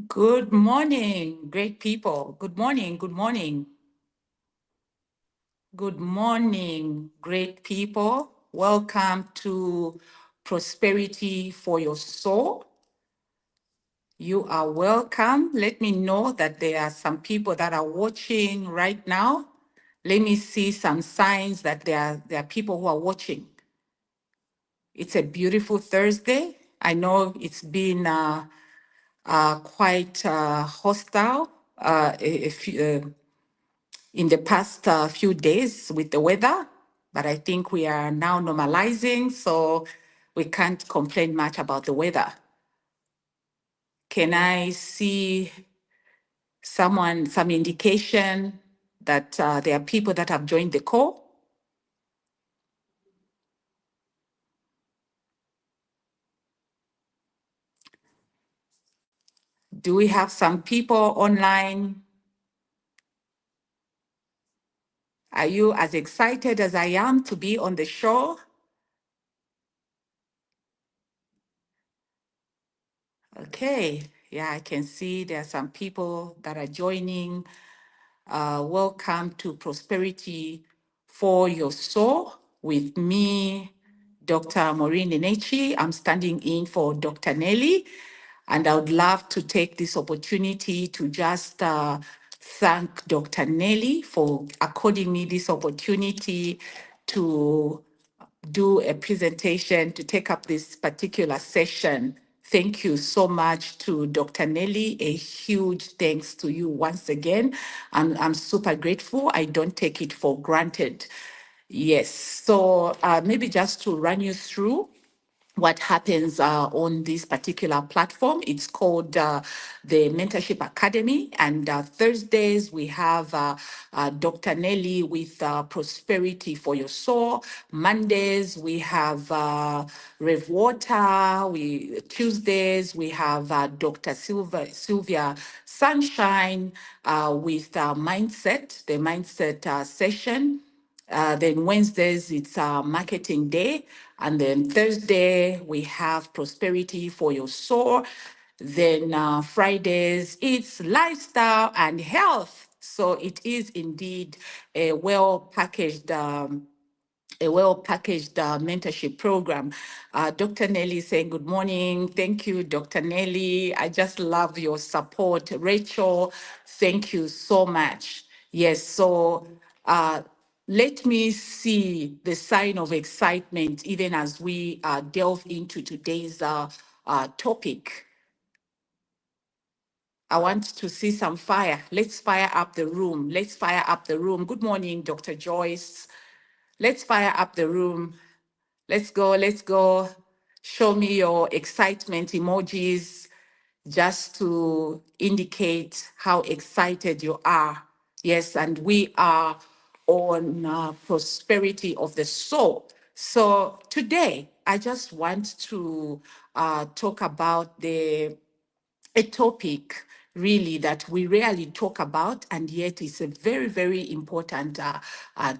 Good morning, great people. Good morning, good morning. Good morning, great people. Welcome to Prosperity for Your Soul. You are welcome. Let me know that there are some people that are watching right now. Let me see some signs that there are people who are watching. It's a beautiful Thursday. I know it's been quite hostile in the past few days with the weather, but I think we are now normalizing, so we can't complain much about the weather. Can I see some indication that there are people that have joined the call? Do we have some people online? Are you as excited as I am to be on the show? Okay, yeah, I can see there are some people that are joining. Welcome to Prosperity for Your Soul with me, Dr. Maureen Enechi. I'm standing in for Dr. Nellie, and I would love to take this opportunity to just thank Dr. Nellie for according me this opportunity to do a presentation, to take up this particular session. Thank you so much to Dr. Nellie. A huge thanks to you once again. I'm super grateful. I don't take it for granted. Yes, so maybe just to run you through what happens on this particular platform. It's called the Mentorship Academy. And Thursdays, we have Dr. Nellie with Prosperity for Your Soul. Mondays, we have Rev Water. Tuesdays, we have Dr. Sylvia Sunshine with the Mindset session. Then Wednesdays, it's marketing day. And then Thursday, we have prosperity for your soul. Then Fridays, it's lifestyle and health. So it is indeed a well-packaged mentorship program. Dr. Nelly is saying, good morning. Thank you, Dr. Nelly. I just love your support. Rachel, thank you so much. Yes, so let me see the sign of excitement even as we delve into today's topic. I want to see some fire. Let's fire up the room. Let's fire up the room. Good morning, Dr. Joyce. Let's fire up the room. Let's go, let's go. Show me your excitement emojis just to indicate how excited you are. Yes, and we are on prosperity of the soul. So today, I just want to talk about a topic really that we rarely talk about, and yet it's a very, very important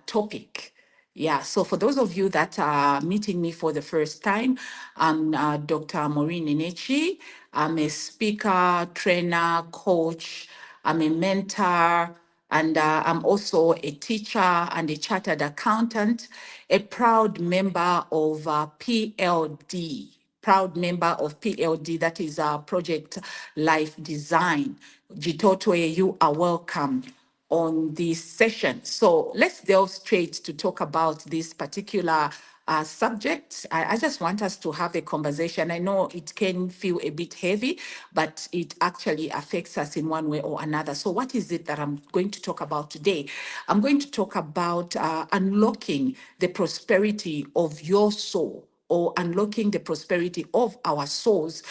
topic. Yeah, so for those of you that are meeting me for the first time, I'm Dr. Maureen Inechi. I'm a speaker, trainer, coach, I'm a mentor, and I'm also a teacher and a chartered accountant, a proud member of PLD, proud member of PLD, that is our Project Life Design. Jitotwe, you are welcome on this session. So let's delve straight to talk about this particular subject. I just want us to have a conversation. I know it can feel a bit heavy, but it actually affects us in one way or another. So what is it that I'm going to talk about today? I'm going to talk about unlocking the prosperity of your soul, or unlocking the prosperity of our souls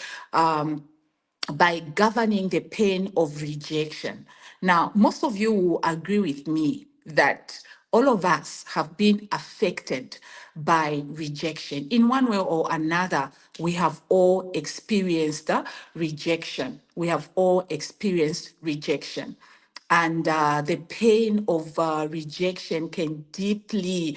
by governing the pain of rejection. Now, most of you will agree with me that all of us have been affected by rejection. In one way or another, we have all experienced rejection. We have all experienced rejection. And the pain of rejection can deeply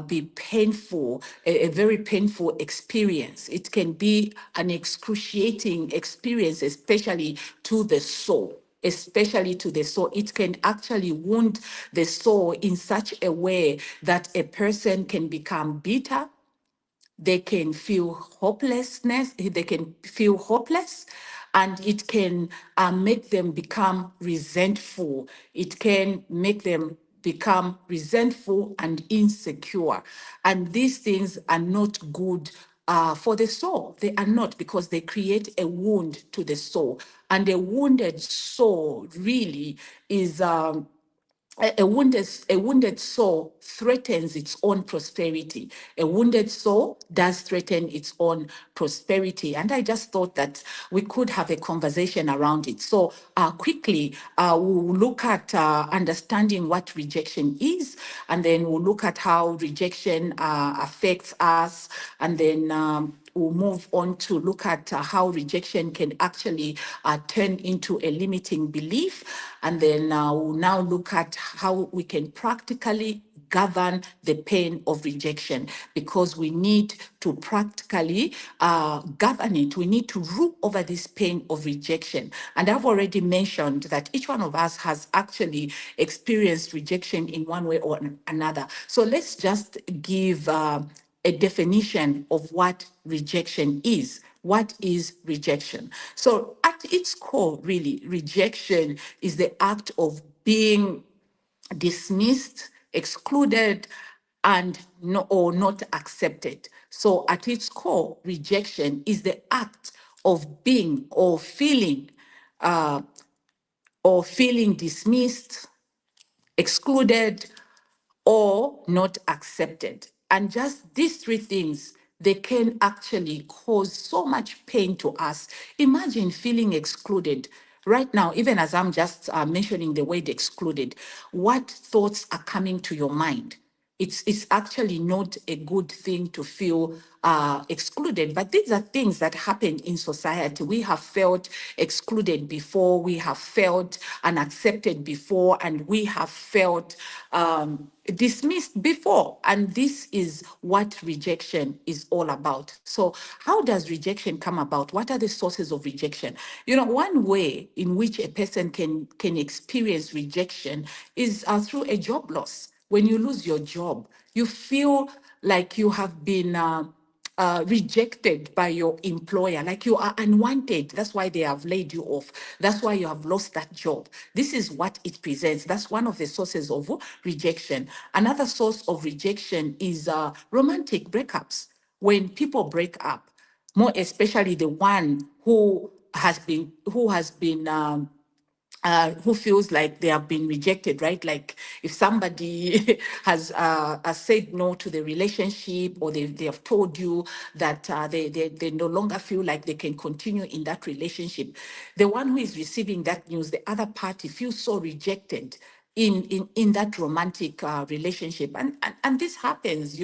be painful, a very painful experience. It can be an excruciating experience, especially to the soul. Especially to the soul, it can actually wound the soul in such a way that a person can become bitter, they can feel hopelessness, they can feel hopeless, and it can make them become resentful. It can make them become resentful and insecure. And these things are not good for the soul. They are not, because they create a wound to the soul. And a wounded soul really is. A wounded soul threatens its own prosperity. A wounded soul does threaten its own prosperity. And I just thought that we could have a conversation around it. So, quickly, we'll look at understanding what rejection is, and then we'll look at how rejection affects us, and then we'll move on to look at how rejection can actually turn into a limiting belief. And then we'll now look at how we can practically govern the pain of rejection, because we need to practically govern it. We need to rule over this pain of rejection. And I've already mentioned that each one of us has actually experienced rejection in one way or another. So let's just give a definition of what rejection is. What is rejection? So, at its core, really, rejection is the act of being dismissed, excluded, and no, or not accepted. So, at its core, rejection is the act of being uh, or feeling dismissed, excluded, or not accepted. And just these three things, they can actually cause so much pain to us. Imagine feeling excluded. Right now, even as I'm just mentioning the word excluded, what thoughts are coming to your mind? It's actually not a good thing to feel excluded, but these are things that happen in society. We have felt excluded before, we have felt unaccepted before, and we have felt dismissed before. And this is what rejection is all about. So, how does rejection come about? What are the sources of rejection? One way in which a person can experience rejection is through a job loss. When you lose your job, you feel like you have been rejected by your employer, like you are unwanted. That's why they have laid you off. That's why you have lost that job. This is what it presents. That's one of the sources of rejection. Another source of rejection is romantic breakups. When people break up, more especially the one who feels like they have been rejected, right? Like if somebody has said no to the relationship, or they have told you that they no longer feel like they can continue in that relationship. The one who is receiving that news, the other party feels so rejected in that romantic relationship. And this happens,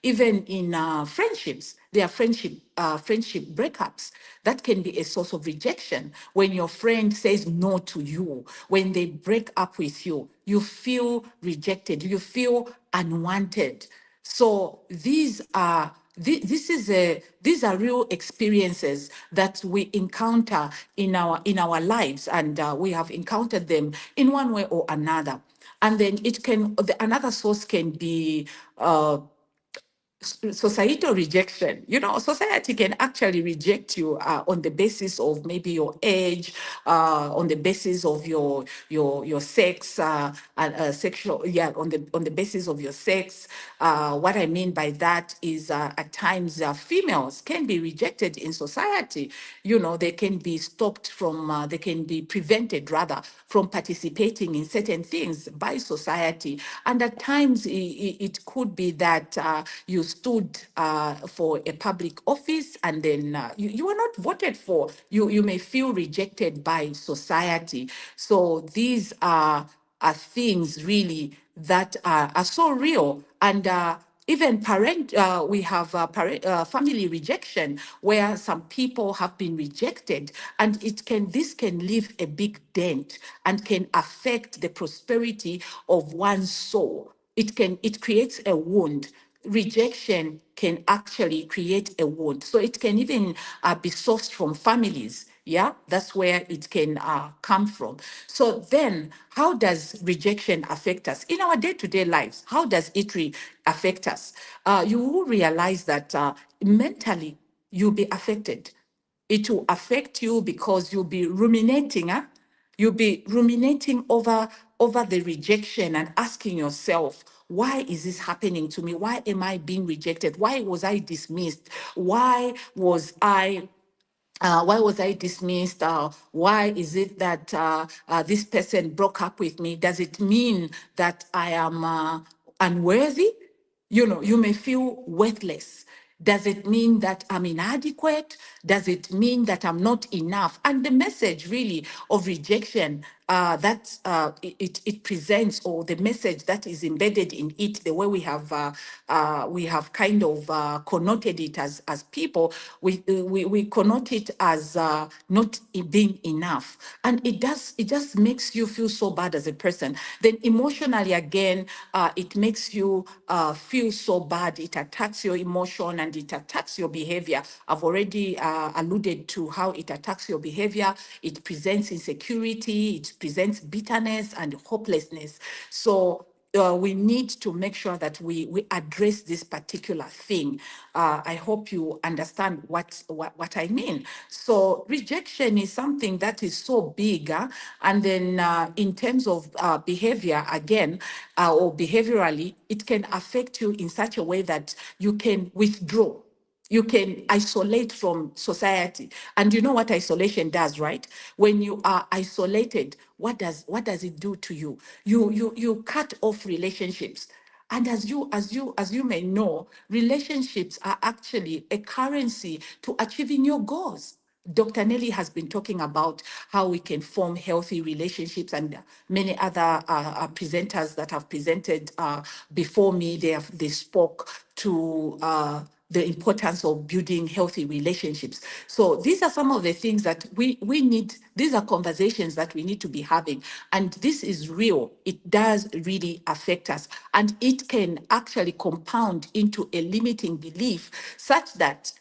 even in friendships. There are friendship breakups. That can be a source of rejection. When your friend says no to you, when they break up with you, you feel rejected, you feel unwanted. So these are real experiences that we encounter in our lives, and we have encountered them in one way or another. And then another source can be societal rejection. Society can actually reject you on the basis of maybe your age, on the basis of your sex, and sexual, yeah, on the basis of your sex. What I mean by that is at times females can be rejected in society. They can be stopped from, they can be prevented rather from participating in certain things by society. And at times it could be that you stood for a public office, and then you are not voted for. You may feel rejected by society. So these are things really that are so real. And even we have family rejection, where some people have been rejected, and this can leave a big dent and can affect the prosperity of one's soul. It creates a wound. Rejection can actually create a wound. So it can even be sourced from families. Yeah, that's where it can come from. So then, how does rejection affect us in our day-to-day lives? How does it affect us? You will realize that mentally you'll be affected. It will affect you because you'll be ruminating. You'll be ruminating over the rejection and asking yourself, why is this happening to me? Why am I being rejected? Why was I dismissed? Why was I dismissed? Why is it that this person broke up with me? Does it mean that I am unworthy? You know, you may feel worthless. Does it mean that I'm inadequate? Does it mean that I'm not enough? And the message really of rejection that it presents, or the message that is embedded in it, the way we have kind of connoted it as people, we connote it as not being enough, and it just makes you feel so bad as a person. Then emotionally again, it makes you feel so bad. It attacks your emotion and it attacks your behavior. I've already alluded to how it attacks your behavior. It presents insecurity, it presents bitterness and hopelessness. So we need to make sure that we address this particular thing. I hope you understand what I mean. So rejection is something that is so big. And then in terms of behavior, again, or behaviorally, it can affect you in such a way that you can withdraw. You can isolate from society. And you know what isolation does, right? When you are isolated, what does it do to you? You cut off relationships. And as you may know, relationships are actually a currency to achieving your goals. Dr. Nellie has been talking about how we can form healthy relationships, and many other presenters that have presented before me, they spoke to the importance of building healthy relationships. So these are some of the things that we need. These are conversations that we need to be having. And this is real. It does really affect us. And it can actually compound into a limiting belief such that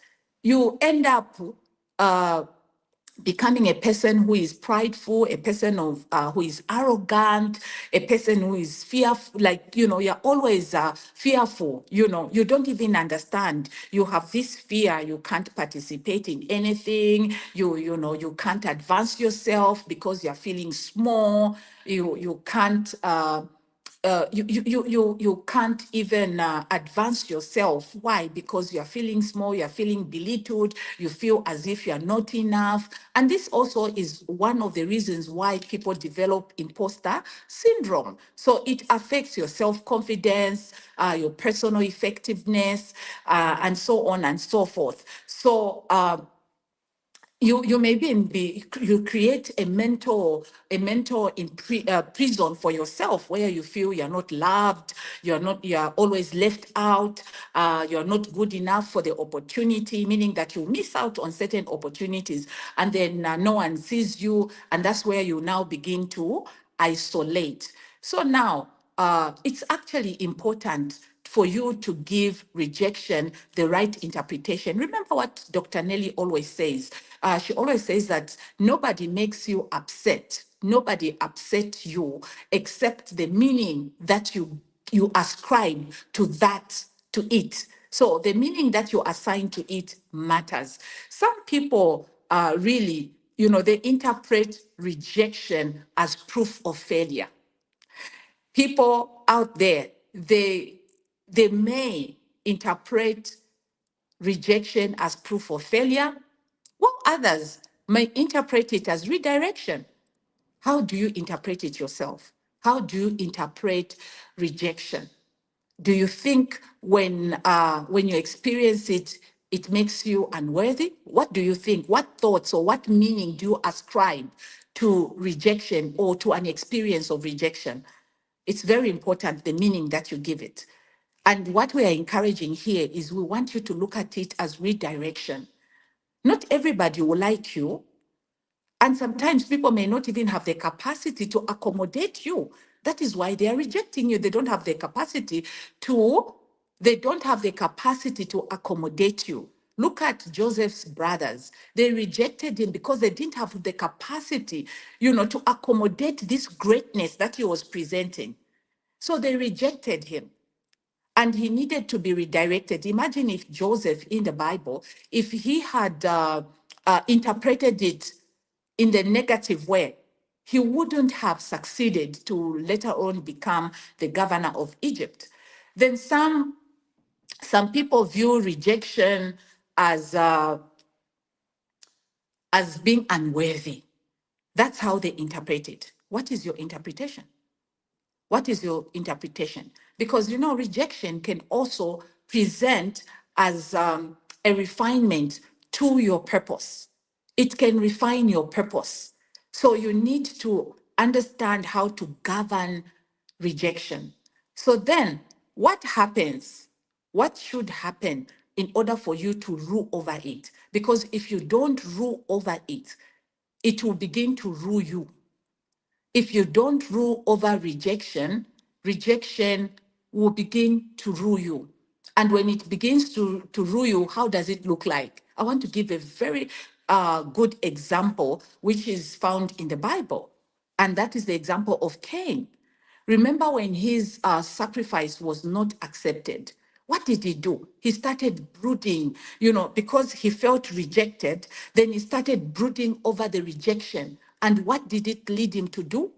you end up uh, becoming a person who is prideful, a person who is arrogant, a person who is fearful. Like, you're always fearful. You don't even understand. You have this fear. You can't participate in anything. You can't advance yourself because you're feeling small. You can't. You can't even advance yourself. Why? Because you're feeling small, you're feeling belittled, you feel as if you're not enough. And this also is one of the reasons why people develop imposter syndrome. So it affects your self-confidence, your personal effectiveness, and so on and so forth. So you maybe you create a mental prison for yourself, where you feel you're not loved, you're always left out, you're not good enough for the opportunity, meaning that you miss out on certain opportunities, and then no one sees you, and that's where you now begin to isolate. So now it's actually important for you to give rejection the right interpretation. Remember what Dr. Nellie always says. She always says that nobody makes you upset. Nobody upsets you except the meaning that you ascribe to it. So the meaning that you assign to it matters. Some people really, they interpret rejection as proof of failure. People out there, they may interpret rejection as proof of failure, while others may interpret it as redirection. How do you interpret it yourself? How do you interpret rejection? Do you think when you experience it, it makes you unworthy? What do you think? What thoughts or what meaning do you ascribe to rejection or to an experience of rejection? It's very important, the meaning that you give it. And what we are encouraging here is we want you to look at it as redirection. Not everybody will like you. And sometimes people may not even have the capacity to accommodate you. That is why they are rejecting you. They don't have the capacity to, accommodate you. Look at Joseph's brothers. They rejected him because they didn't have the capacity, to accommodate this greatness that he was presenting. So they rejected him. And he needed to be redirected. Imagine if Joseph in the Bible, if he had interpreted it in the negative way, he wouldn't have succeeded to later on become the governor of Egypt. Then some people view rejection as being unworthy. That's how they interpret it. What is your interpretation? What is your interpretation? Because rejection can also present as a refinement to your purpose. It can refine your purpose. So you need to understand how to govern rejection. So then, what happens? What should happen in order for you to rule over it? Because if you don't rule over it, it will begin to rule you. If you don't rule over rejection, rejection will begin to rule you. And when it begins to rule you, how does it look like? I want to give a very good example, which is found in the Bible. And that is the example of Cain. Remember when his sacrifice was not accepted? What did he do? He started brooding, because he felt rejected. Then he started brooding over the rejection. And what did it lead him to do?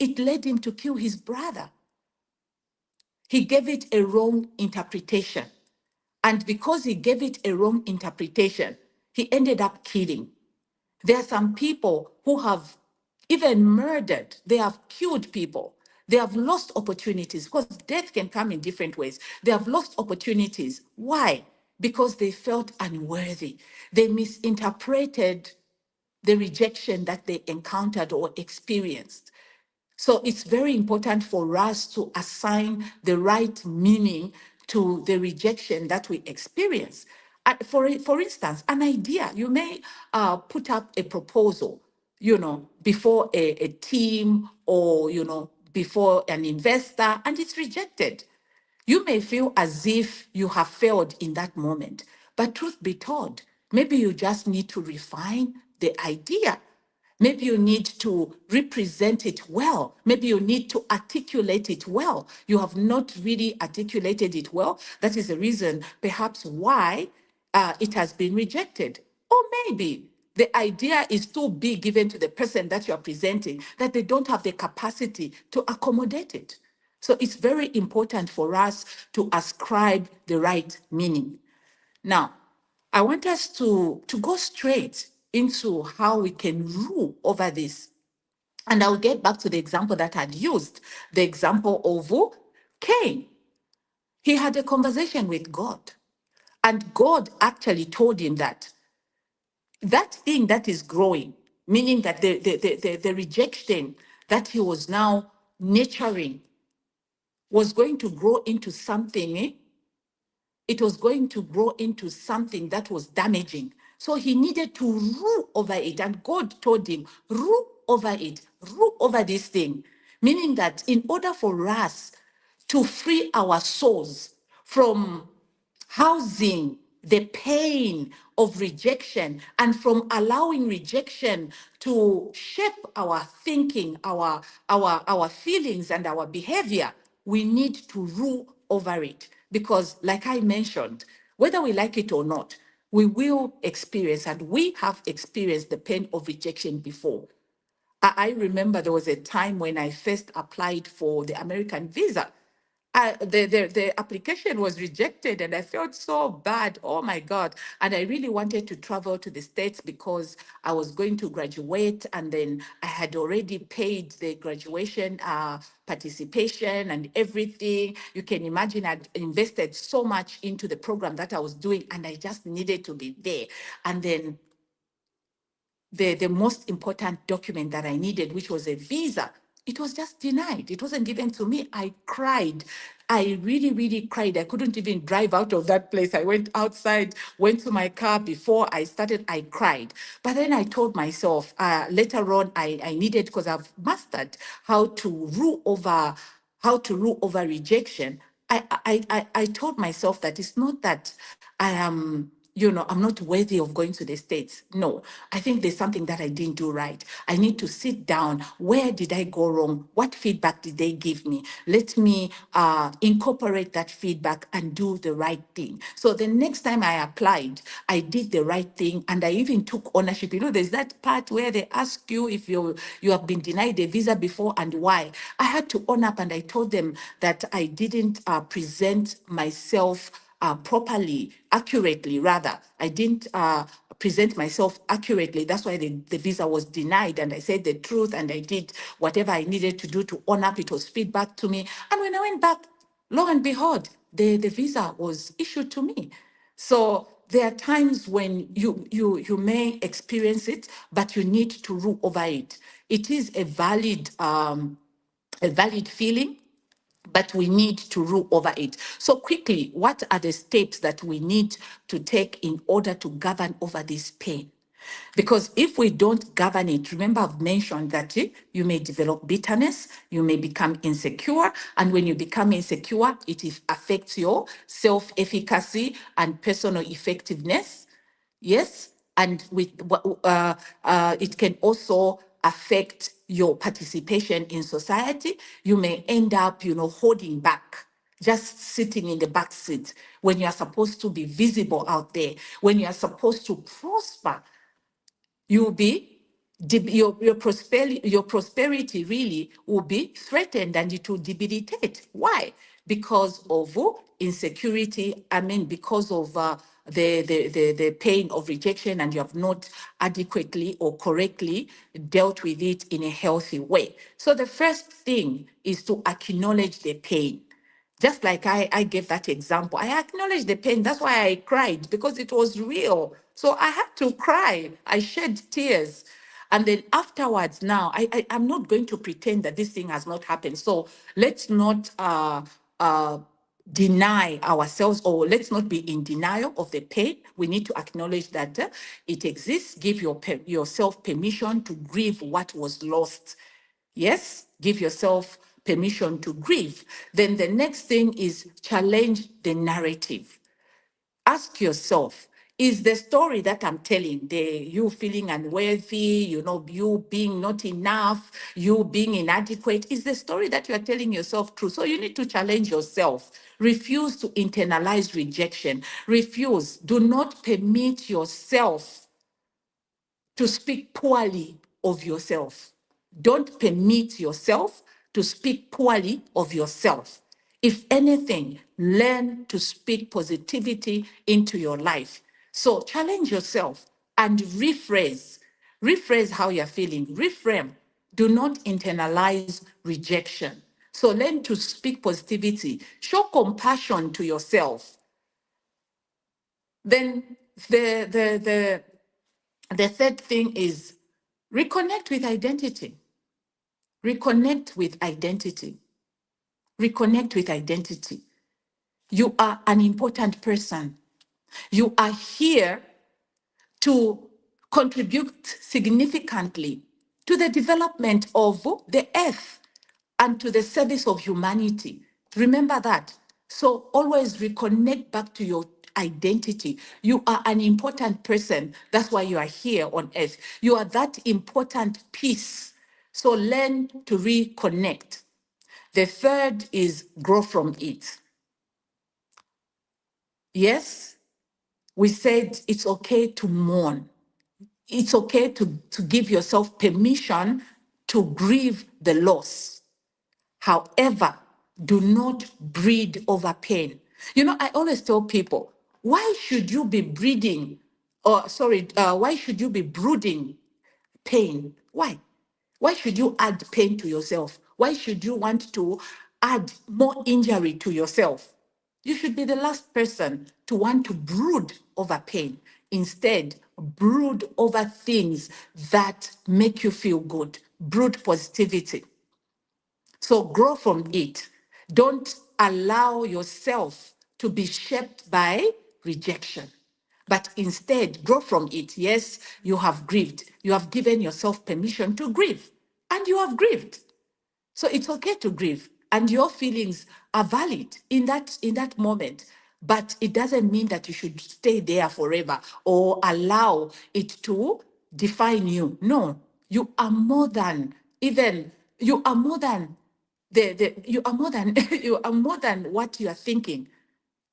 It led him to kill his brother. He gave it a wrong interpretation. And because he gave it a wrong interpretation, he ended up killing. There are some people who have even murdered, they have killed people. They have lost opportunities because death can come in different ways. They have lost opportunities. Why? Because they felt unworthy. They misinterpreted the rejection that they encountered or experienced. So it's very important for us to assign the right meaning to the rejection that we experience. For instance, an idea, you may put up a proposal, before a team or, before an investor, and it's rejected. You may feel as if you have failed in that moment, but truth be told, maybe you just need to refine the idea. Maybe you need to represent it well. Maybe you need to articulate it well. You have not really articulated it well. That is the reason, perhaps, why it has been rejected. Or maybe the idea is too big given to the person that you are presenting, that they don't have the capacity to accommodate it. So it's very important for us to ascribe the right meaning. Now, I want us to go straight into how we can rule over this. And I'll get back to the example that I'd used, the example of Cain. He had a conversation with God, and God actually told him that that thing that is growing, meaning that the rejection that he was now nurturing was going to grow into something, it was going to grow into something that was damaging. So he needed to rule over it. And God told him, rule over it, rule over this thing. Meaning that in order for us to free our souls from housing the pain of rejection and from allowing rejection to shape our thinking, our feelings, and our behavior, we need to rule over it. Because, like I mentioned, whether we like it or not, we will experience, and we have experienced the pain of rejection before. I remember there was a time when I first applied for the American visa. The application was rejected and I felt so bad. Oh my God. And I really wanted to travel to the States because I was going to graduate, and then I had already paid the graduation participation and everything. You can imagine I'd invested so much into the program that I was doing, and I just needed to be there. And then the most important document that I needed, which was a visa, it was just denied. It wasn't given to me. I cried. I really, really cried. I couldn't even drive out of that place. I went outside, went to my car. Before I started, I cried. But then I told myself, later on, I needed, because I've mastered how to rule over rejection. I told myself that it's not that I am, I'm not worthy of going to the States. No, I think there's something that I didn't do right. I need to sit down. Where did I go wrong? What feedback did they give me? Let me incorporate that feedback and do the right thing. So the next time I applied, I did the right thing, and I even took ownership. There's that part where they ask you if you have been denied a visa before and why. I had to own up, and I told them that I didn't present myself properly, accurately, rather. I didn't present myself accurately. That's why the visa was denied. And I said the truth, and I did whatever I needed to do to own up. It was feedback to me. And when I went back, lo and behold, the visa was issued to me. So there are times when you may experience it, but you need to rule over it. It is a valid feeling, but we need to rule over it. So quickly, what are the steps that we need to take in order to govern over this pain? Because if we don't govern it, remember I've mentioned that you may develop bitterness, you may become insecure, and when you become insecure, affects your self-efficacy and personal effectiveness. Yes, and it can also affect your participation in society. You may end up, holding back, just sitting in the back seat when you are supposed to be visible out there, when you are supposed to prosper. You'll be your prosperity really will be threatened, and it will debilitate. Why? Because of insecurity. I mean, because of the pain of rejection, and you have not adequately or correctly dealt with it in a healthy way. So the first thing is to acknowledge the pain. Just like I gave that example, I acknowledged the pain. That's why I cried, because it was real. So I had to cry. I shed tears. And then afterwards, now, I'm not going to pretend that this thing has not happened. So let's not deny ourselves, or let's not be in denial of the pain. We need to acknowledge that it exists. Give yourself permission to grieve what was lost. Yes, give yourself permission to grieve. Then the next thing is challenge the narrative. Ask yourself, is the story that I'm telling, you feeling unworthy, you being not enough, you being inadequate, is the story that you are telling yourself true? So you need to challenge yourself. Refuse to internalize rejection. Refuse. Do not permit yourself to speak poorly of yourself. Don't permit yourself to speak poorly of yourself. If anything, learn to speak positivity into your life. So challenge yourself and rephrase. Rephrase how you're feeling. Reframe. Do not internalize rejection. So learn to speak positivity. Show compassion to yourself. Then the third thing is reconnect with identity. Reconnect with identity. Reconnect with identity. You are an important person. You are here to contribute significantly to the development of the earth and to the service of humanity. Remember that. So always reconnect back to your identity. You are an important person. That's why you are here on earth. You are that important piece. So learn to reconnect. The third is grow from it. Yes, we said it's okay to mourn. It's okay to give yourself permission to grieve the loss. However, do not breed over pain. I always tell people, why should you be why should you be brooding pain? Why? Why should you add pain to yourself? Why should you want to add more injury to yourself? You should be the last person to want to brood over pain. Instead, brood over things that make you feel good. Brood positivity. So grow from it. Don't allow yourself to be shaped by rejection, but instead grow from it. Yes, you have grieved. You have given yourself permission to grieve, and you have grieved. So it's okay to grieve, and your feelings are valid in that moment. But it doesn't mean that you should stay there forever or allow it to define you. No, you are more than even you are more than the you are more than you are more than what you are thinking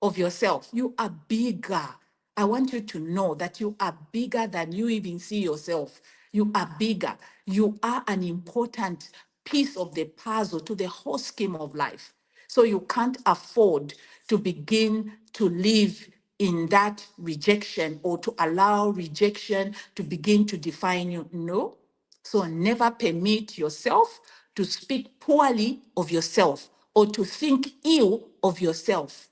of yourself. You are bigger. I want you to know that you are bigger than you even see yourself. You are bigger. You are an important piece of the puzzle to the whole scheme of life. So you can't afford to begin to live in that rejection or to allow rejection to begin to define you. No. So never permit yourself to speak poorly of yourself or to think ill of yourself.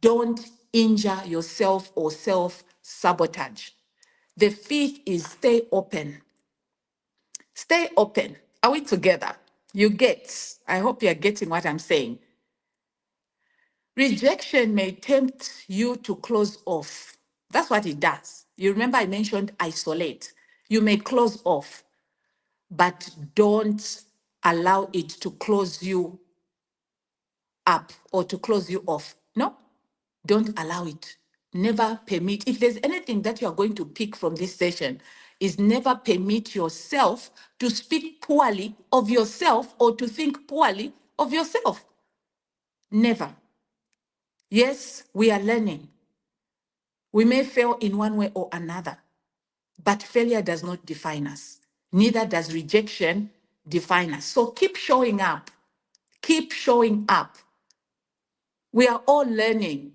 Don't injure yourself or self-sabotage. The fifth is stay open. Stay open. Are we together? You get. I hope you're getting what I'm saying. Rejection may tempt you to close off. That's what it does. You remember I mentioned isolate. You may close off, but don't allow it to close you up or to close you off. No, don't allow it. Never permit. If there's anything that you are going to pick from this session, is never permit yourself to speak poorly of yourself or to think poorly of yourself. Never. Yes, we are learning. We may fail in one way or another, but failure does not define us. Neither does rejection define us. So keep showing up. Keep showing up. We are all learning.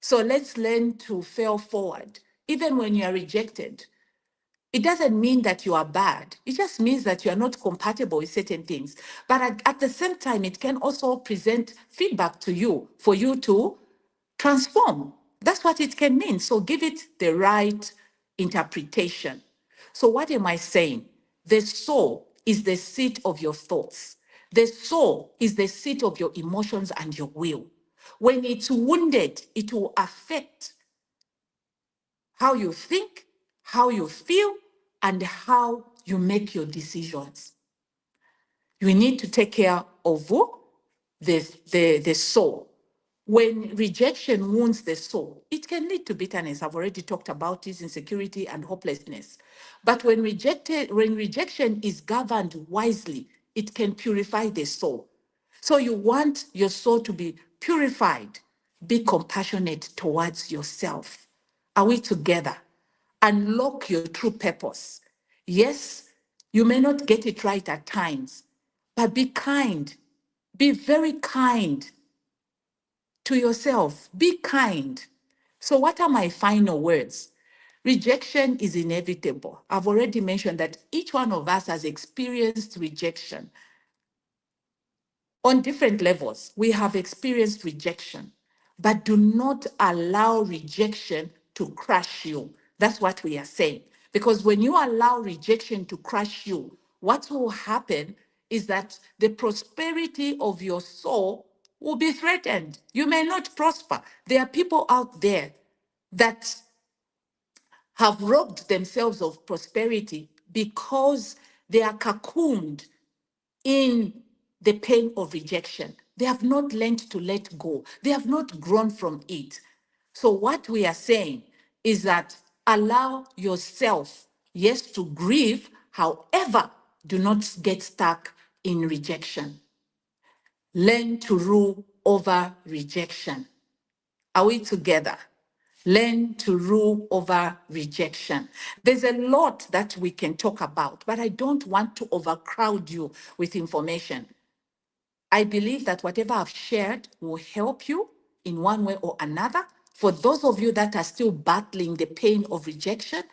So let's learn to fail forward. Even when you are rejected, it doesn't mean that you are bad. It just means that you are not compatible with certain things. But at the same time, it can also present feedback to you for you to transform. That's what it can mean. So give it the right interpretation. So what am I saying? The soul is the seat of your thoughts. The soul is the seat of your emotions and your will. When it's wounded, it will affect how you think, how you feel, and how you make your decisions. You need to take care of the soul. When rejection wounds the soul, it can lead to bitterness. I've already talked about this, insecurity and hopelessness. But when rejection is governed wisely, it can purify the soul. So you want your soul to be purified. Be compassionate towards yourself. Are we together? Unlock your true purpose. Yes, you may not get it right at times, but be kind. Be very kind to yourself. Be kind. So, what are my final words? Rejection is inevitable. I've already mentioned that each one of us has experienced rejection on different levels. We have experienced rejection, but do not allow rejection to crush you. That's what we are saying. Because when you allow rejection to crush you, what will happen is that the prosperity of your soul will be threatened. You may not prosper. There are people out there that have robbed themselves of prosperity because they are cocooned in the pain of rejection. They have not learned to let go. They have not grown from it. So, what we are saying is that allow yourself, yes, to grieve. However, do not get stuck in rejection. Learn to rule over rejection. Are we together? Learn to rule over rejection. There's a lot that we can talk about, but I don't want to overcrowd you with information. I believe that whatever I've shared will help you in one way or another. For those of you that are still battling the pain of rejection,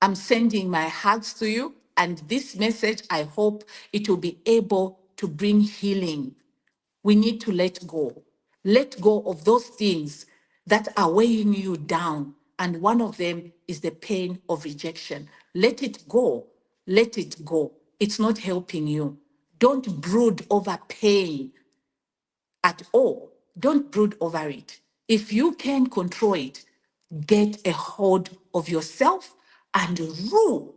I'm sending my hugs to you. And this message, I hope it will be able to bring healing. We need to let go. Let go of those things that are weighing you down. And one of them is the pain of rejection. Let it go. Let it go. It's not helping you. Don't brood over pain. at all, don't brood over it. If you can control it, get a hold of yourself and rule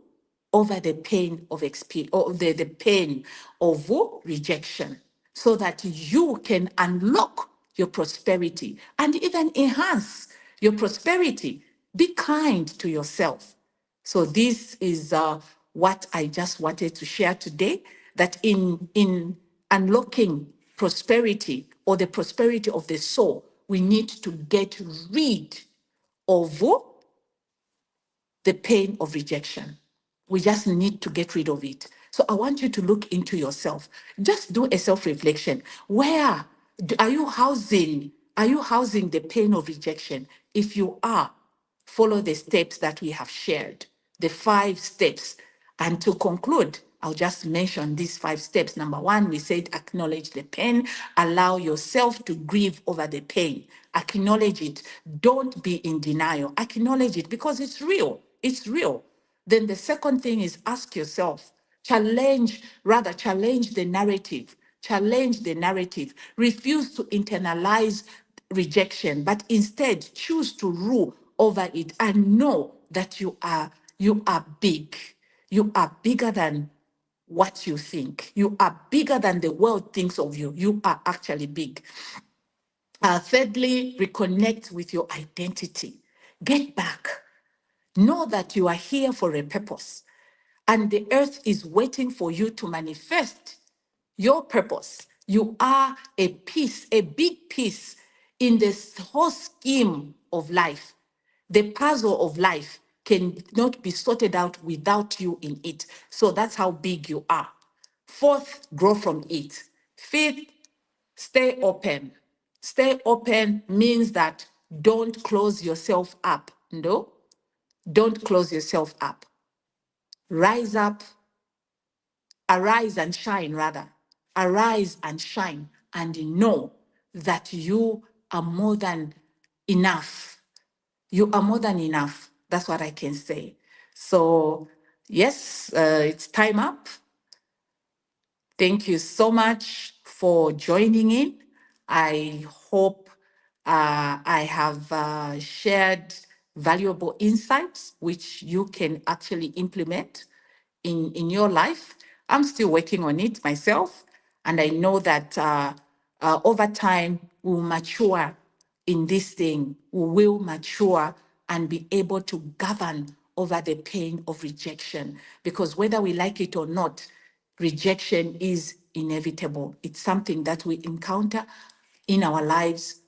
over the pain of experience, or the pain of rejection, so that you can unlock your prosperity and even enhance your prosperity. Be kind to yourself. So this is what I just wanted to share today, that in unlocking prosperity, or the prosperity of the soul, we need to get rid of the pain of rejection. We just need to get rid of it. So I want you to look into yourself. Just do a self-reflection. Where are you housing? Are you housing the pain of rejection? If you are, follow the steps that we have shared, the 5 steps. And to conclude, I'll just mention these 5 steps. Number 1, we said acknowledge the pain. Allow yourself to grieve over the pain. Acknowledge it. Don't be in denial. Acknowledge it because it's real. It's real. Then the second thing is ask yourself, challenge the narrative. Challenge the narrative. Refuse to internalize rejection, but instead choose to rule over it and know that you are big. You are bigger than what you think. You are bigger than the world thinks of you. You are actually big. Thirdly, reconnect with your identity. Get back. Know that you are here for a purpose, and the earth is waiting for you to manifest your purpose. You are a piece, a big piece in this whole scheme of life. The puzzle of life cannot be sorted out without you in it. So that's how big you are. Fourth, grow from it. Fifth, stay open. Stay open means that don't close yourself up. No, don't close yourself up. Rise up, arise and shine, rather. Arise and shine and know that you are more than enough. You are more than enough. That's what I can say. So, yes, it's time up. Thank you so much for joining in. I hope I have shared valuable insights which you can actually implement in your life. I'm still working on it myself, and I know that over time we'll mature in this thing. We will mature and be able to govern over the pain of rejection, because whether we like it or not, rejection is inevitable. It's something that we encounter in our lives,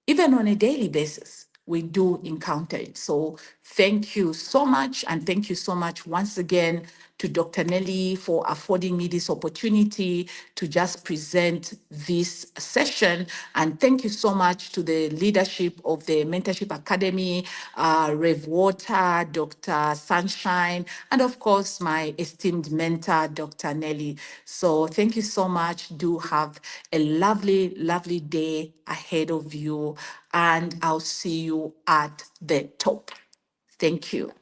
even on a daily basis. We do encounter it. So thank you so much. And thank you so much once again to Dr. Nellie for affording me this opportunity to just present this session. And thank you so much to the leadership of the Mentorship Academy, Rev Water, Dr. Sunshine, and of course, my esteemed mentor, Dr. Nellie. So thank you so much. Do have a lovely, lovely day ahead of you, and I'll see you at the top. Thank you.